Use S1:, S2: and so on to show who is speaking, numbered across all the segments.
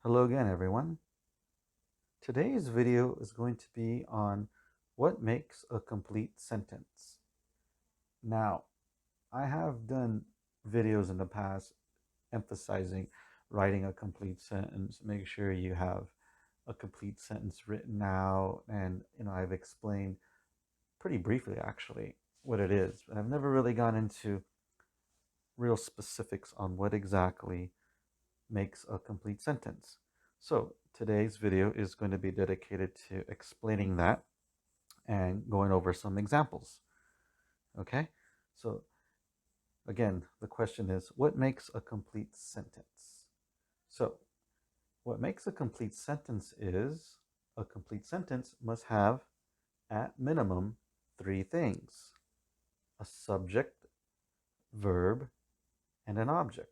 S1: Hello again, everyone. Today's video is going to be on what makes a complete sentence. Now, I have done videos in the past emphasizing writing a complete sentence. Make sure you have a complete sentence written out, and I've explained pretty briefly actually what it is, but I've never really gone into real specifics on what exactly makes a complete sentence. So today's video is going to be dedicated to explaining that and going over some examples. Okay, so again, the question is, what makes a complete sentence? So what makes a complete sentence is a complete sentence must have at minimum three things: a subject, verb, and an object.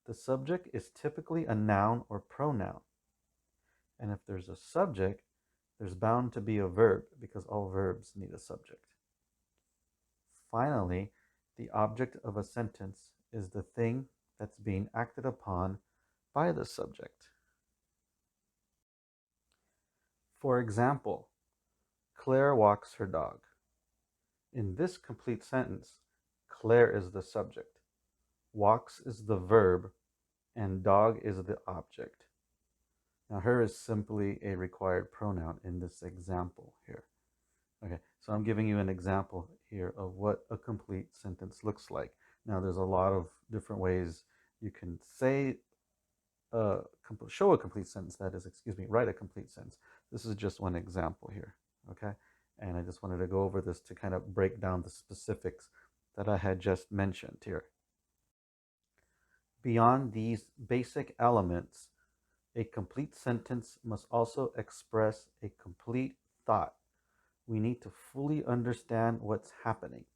S1: The subject is typically a noun or pronoun. And if there's a subject, there's bound to be a verb because all verbs need a subject. Finally, the object of a sentence is the thing that's being acted upon by the subject. For example, Claire walks her dog. In this complete sentence, Claire is the subject, walks is the verb, and dog is the object. Now, her is simply a required pronoun in this example here. Okay, so I'm giving you an example here of what a complete sentence looks like. Now, there's a lot of different ways you can say, show a complete sentence, that is, excuse me, write a complete sentence. This is just one example here, okay? And I just wanted to go over this to kind of break down the specifics that I had just mentioned here. Beyond these basic elements, a complete sentence must also express a complete thought. We need to fully understand what's happening.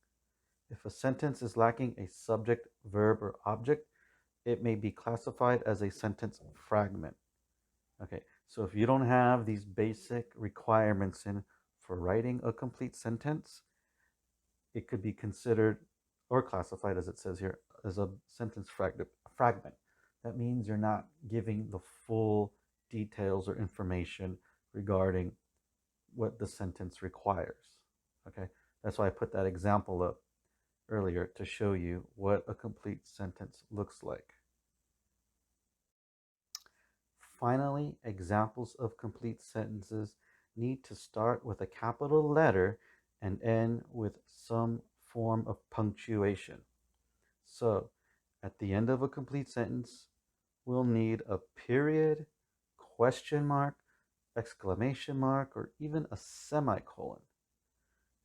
S1: If a sentence is lacking a subject, verb, or object, it may be classified as a sentence fragment. Okay, so if you don't have these basic requirements in for writing a complete sentence, it could be considered or classified, as it says here, as a sentence fragment. That means you're not giving the full details or information regarding what the sentence requires. Okay, that's why I put that example up earlier to show you what a complete sentence looks like. Finally, examples of complete sentences need to start with a capital letter and end with some form of punctuation. So, at the end of a complete sentence, we'll need a period, question mark, exclamation mark, or even a semicolon.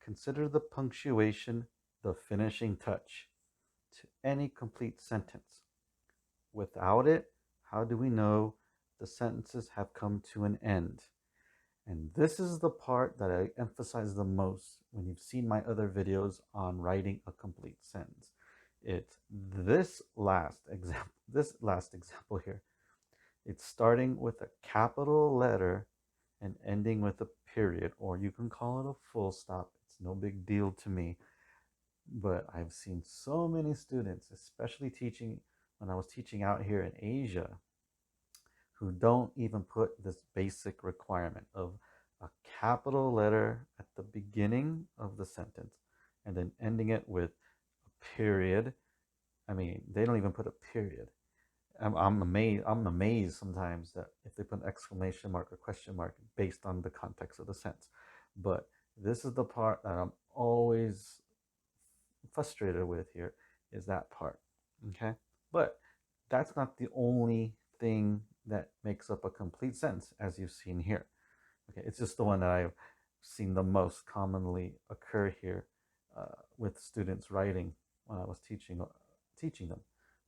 S1: Consider the punctuation the finishing touch to any complete sentence. Without it, how do we know the sentences have come to an end? And this is the part that I emphasize the most when you've seen my other videos on writing a complete sentence. It's this last example here. It's starting with a capital letter and ending with a period, or you can call it a full stop. It's no big deal to me. But I've seen so many students, especially teaching when I was teaching out here in Asia, who don't even put this basic requirement of a capital letter at the beginning of the sentence and then ending it with a period. I mean, they don't even put a period. I'm amazed. I'm amazed sometimes that if they put an exclamation mark or question mark based on the context of the sentence. But this is the part that I'm always frustrated with here, is that part. Okay, but that's not the only thing that makes up a complete sentence, as you've seen here. Okay, it's just the one that I've seen the most commonly occur here with students writing when I was teaching them.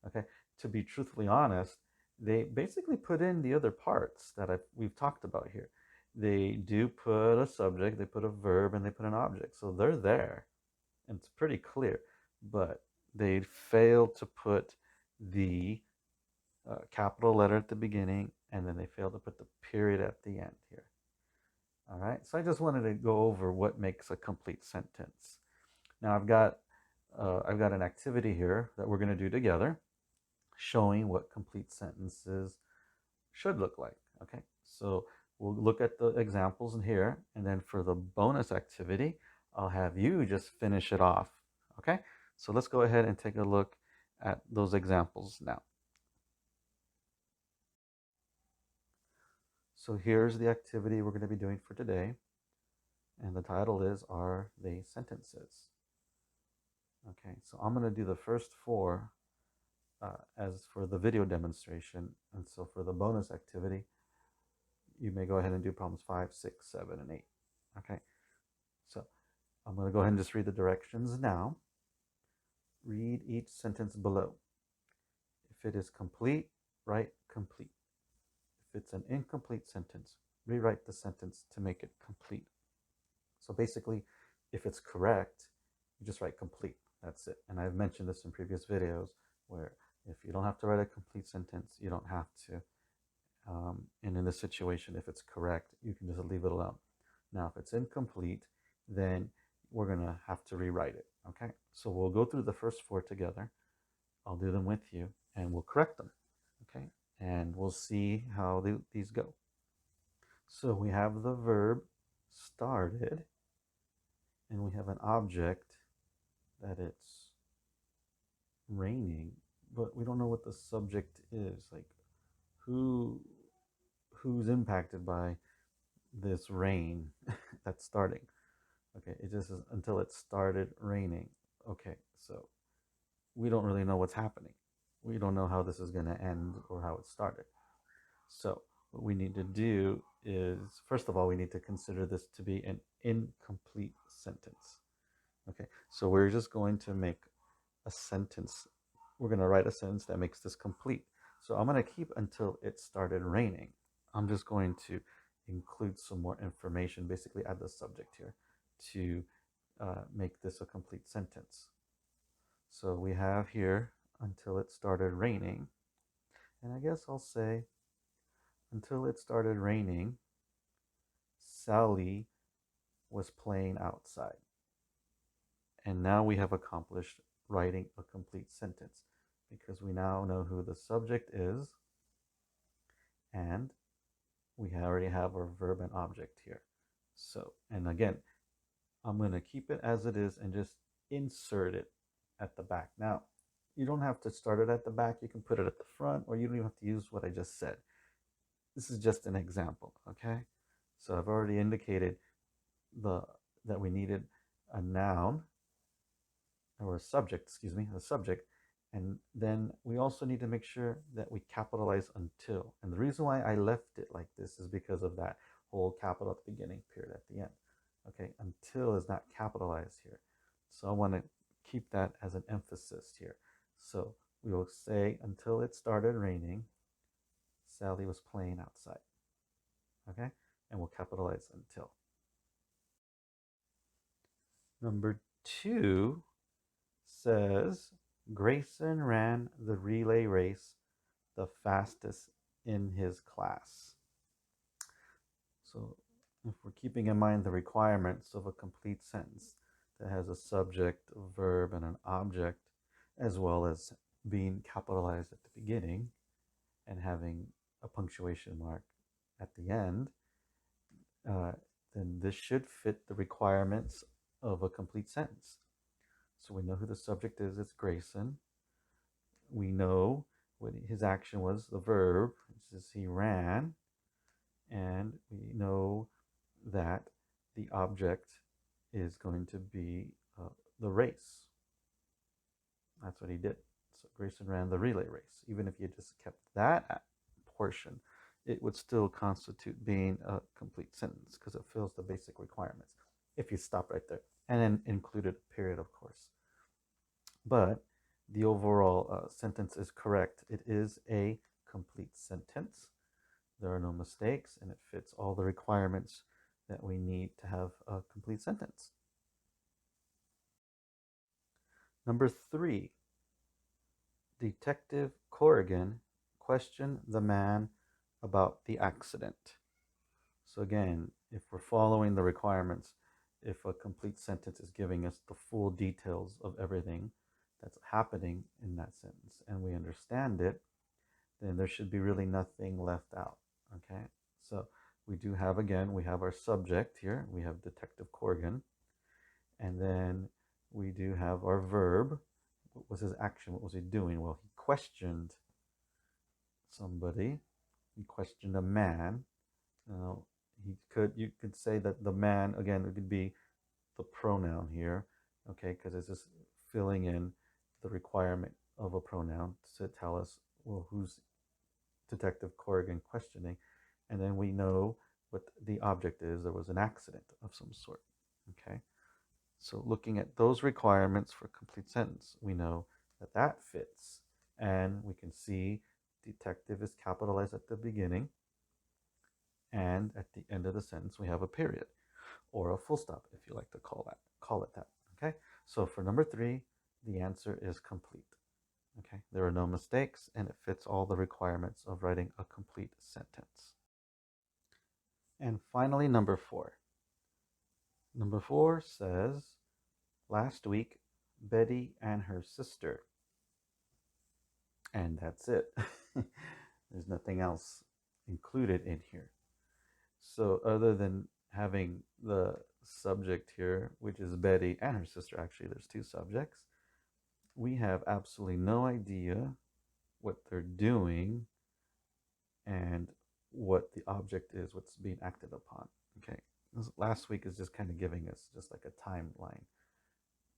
S1: Okay, to be truthfully honest, they basically put in the other parts that we've talked about here. They do put a subject, they put a verb, and they put an object, so they're there, and it's pretty clear. But they failed to put the capital letter at the beginning, and then they failed to put the period at the end here. All right, so I just wanted to go over what makes a complete sentence. Now I've got an activity here that we're going to do together, showing what complete sentences should look like. Okay, so we'll look at the examples in here, and then for the bonus activity, I'll have you just finish it off. Okay, so let's go ahead and take a look at those examples now. So here's the activity we're going to be doing for today, and the title is Are They Sentences? Okay, so I'm going to do the first four as for the video demonstration, and so for the bonus activity, you may go ahead and do problems 5, 6, 7, and 8. Okay, so I'm going to go ahead and just read the directions now. Read each sentence below. If it is complete, write complete. If it's an incomplete sentence, rewrite the sentence to make it complete. So basically, if it's correct, you just write complete. That's it. And I've mentioned this in previous videos where if you don't have to write a complete sentence, you don't have to. And in this situation, if it's correct, you can just leave it alone. Now, if it's incomplete, then we're going to have to rewrite it. Okay, so we'll go through the first four together. I'll do them with you and we'll correct them. Okay, and we'll see how these go. So we have the verb started, and we have an object that it's raining, but we don't know what the subject is. Like who's impacted by this rain that's starting. Okay, it just says until it started raining. Okay, so we don't really know what's happening. We don't know how this is going to end or how it started. So what we need to do is, first of all, we need to consider this to be an incomplete sentence. Okay, so we're just going to make a sentence. We're going to write a sentence that makes this complete. So I'm going to keep until it started raining. I'm just going to include some more information, basically add the subject here to make this a complete sentence. So we have here until it started raining, and I guess I'll say until it started raining, Sally was playing outside. And now we have accomplished writing a complete sentence because we now know who the subject is, and we already have our verb and object here. So, and again, I'm going to keep it as it is and just insert it at the back. Now, you don't have to start it at the back. You can put it at the front, or you don't even have to use what I just said. This is just an example, okay? So I've already indicated that we needed a noun, or a subject, excuse me, a subject, and then we also need to make sure that we capitalize until. And the reason why I left it like this is because of that whole capital at the beginning, period at the end. Okay, until is not capitalized here. So I want to keep that as an emphasis here. So we will say until it started raining, Sally was playing outside. Okay, and we'll capitalize until. Number 2 says Grayson ran the relay race the fastest in his class. So if we're keeping in mind the requirements of a complete sentence that has a subject, a verb, and an object, as well as being capitalized at the beginning and having a punctuation mark at the end, then this should fit the requirements of a complete sentence. So we know who the subject is, it's Grayson. We know what his action was, the verb, which is he ran. And we know that the object is going to be the race. That's what he did. So Grayson ran the relay race. Even if you just kept that portion, it would still constitute being a complete sentence because it fills the basic requirements if you stop right there. And then included a period, of course. But the overall sentence is correct. It is a complete sentence. There are no mistakes, and it fits all the requirements that we need to have a complete sentence. Number 3, Detective Corrigan questioned the man about the accident. So again, if we're following the requirements, if a complete sentence is giving us the full details of everything that's happening in that sentence and we understand it, then there should be really nothing left out. Okay, so we do have, again, we have our subject here. We have Detective Corrigan. And then we do have our verb. What was his action? What was he doing? Well, he questioned somebody. He questioned a man. Now, you could say that the man, again, it could be the pronoun here, okay, because it's just filling in the requirement of a pronoun to tell us, well, who's Detective Corrigan questioning, and then we know what the object is. There was an accident of some sort, okay. So looking at those requirements for a complete sentence, we know that that fits, and we can see detective is capitalized at the beginning, and at the end of the sentence we have a period or a full stop, if you like to call it that. Okay, so for number 3, the answer is complete. Okay, there are no mistakes, and it fits all the requirements of writing a complete sentence. And finally, number 4. Number 4 says, last week Betty and her sister, and that's it. There's nothing else included in here. So other than having the subject here, which is Betty and her sister, actually there's 2 subjects, we have absolutely no idea what they're doing and what the object is, what's being acted upon. Okay, last week is just kind of giving us just like a timeline.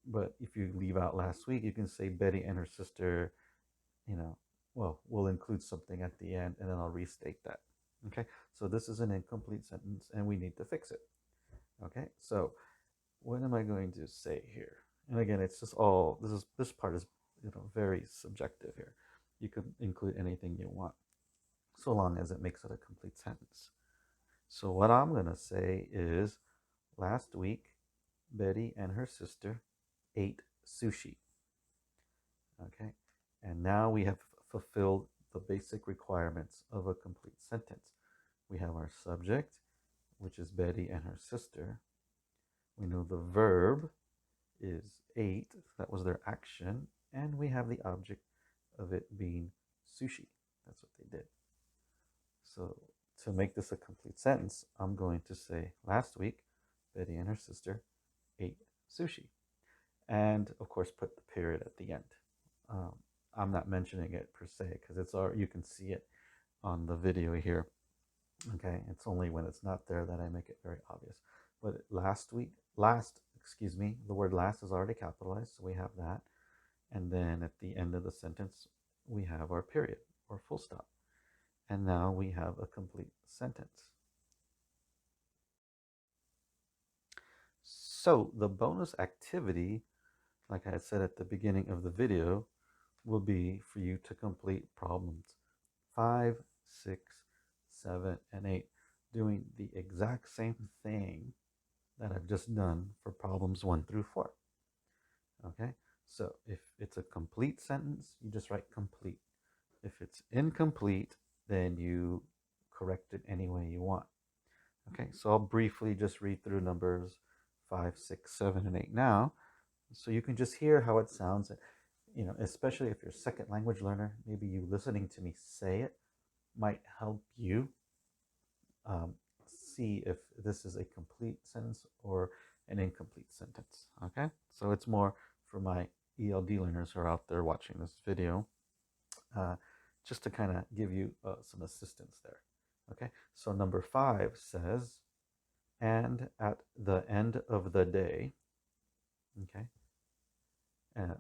S1: But if you leave out last week, you can say Betty and her sister, well, we'll include something at the end, and then I'll restate that. Okay, so this is an incomplete sentence, and we need to fix it. Okay, so what am I going to say here? And again, it's just all, this part is, very subjective here. You can include anything you want, so long as it makes it a complete sentence. So what I'm going to say is, last week, Betty and her sister ate sushi. Okay, and now we have fulfilled the basic requirements of a complete sentence. We have our subject, which is Betty and her sister. We know the verb is ate, that was their action, and we have the object of it being sushi. That's what they did. So to make this a complete sentence, I'm going to say, last week, Betty and her sister ate sushi. And of course, put the period at the end. I'm not mentioning it per se because you can see it on the video here. Okay, it's only when it's not there that I make it very obvious. But the word last is already capitalized, so we have that. And then at the end of the sentence, we have our period or full stop. And now we have a complete sentence. So the bonus activity, like I said at the beginning of the video, will be for you to complete problems 5, 6, 7, and 8, doing the exact same thing that I've just done for problems 1 through 4. Okay, so if it's a complete sentence, you just write complete. If it's incomplete, then you correct it any way you want. Okay, so I'll briefly just read through numbers 5, 6, 7, and 8 now, so you can just hear how it sounds. Especially if you're a second language learner, maybe you listening to me say it might help you see if this is a complete sentence or an incomplete sentence. Okay, so it's more for my ELD learners who are out there watching this video, just to kind of give you some assistance there. Okay, so number 5 says, and at the end of the day. Okay,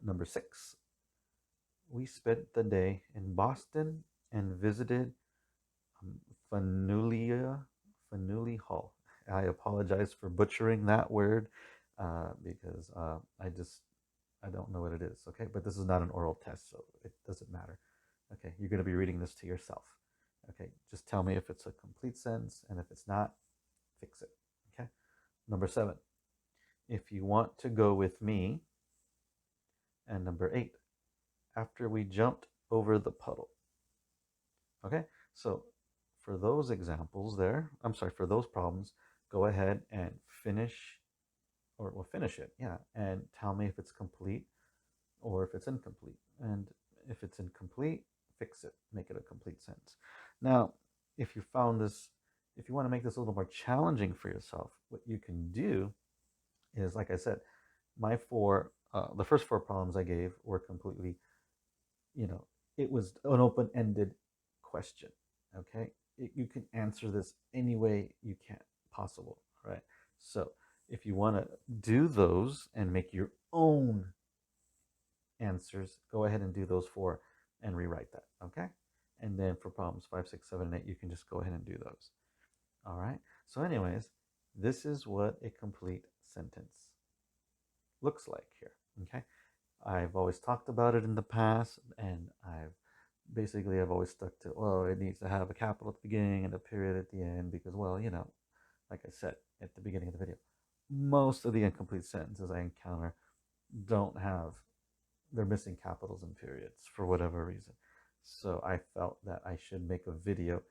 S1: number 6, we spent the day in Boston and visited Faneuil Hall. I apologize for butchering that word because I don't know what it is. Okay, but this is not an oral test, so it doesn't matter. Okay, you're going to be reading this to yourself. Okay, just tell me if it's a complete sentence, and if it's not, fix it. Okay, number 7, if you want to go with me. And number 8, after we jumped over the puddle. Okay, so for those examples there, for those problems, go ahead and finish it, yeah, and tell me if it's complete or if it's incomplete. And if it's incomplete, fix it, make it a complete sentence. Now, if you found this, if you want to make this a little more challenging for yourself, what you can do is, like I said, the first four problems I gave were completely, you know, it was an open-ended question. Okay, you can answer this any way you can possible, right? So if you want to do those and make your own answers, go ahead and do those four and rewrite that. Okay, and then for problems 5, 6, 7, and 8, you can just go ahead and do those. All right. So, anyways, this is what a complete sentence looks like here. Okay. I've always talked about it in the past, and I've always stuck to, well, it needs to have a capital at the beginning and a period at the end because, well, like I said at the beginning of the video, most of the incomplete sentences I encounter don't have, they're missing capitals and periods for whatever reason. So I felt that I should make a video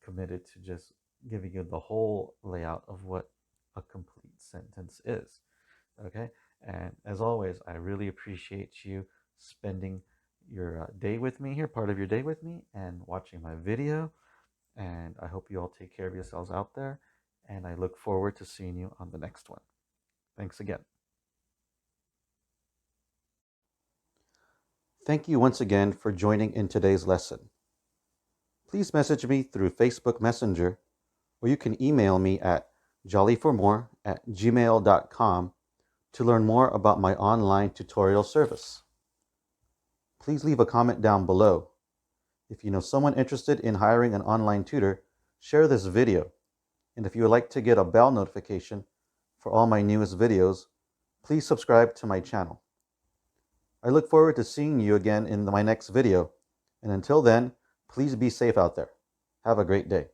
S1: committed to just giving you the whole layout of what a complete sentence is. Okay, and as always, I really appreciate you spending your day with me here, part of your day with me, and watching my video. And I hope you all take care of yourselves out there. And I look forward to seeing you on the next one. Thanks again. Thank you once again for joining in today's lesson. Please message me through Facebook Messenger, or you can email me at jollyformore@gmail.com to learn more about my online tutorial service. Please leave a comment down below. If you know someone interested in hiring an online tutor, share this video. And if you would like to get a bell notification for all my newest videos, please subscribe to my channel. I look forward to seeing you again in my next video. And until then, please be safe out there. Have a great day.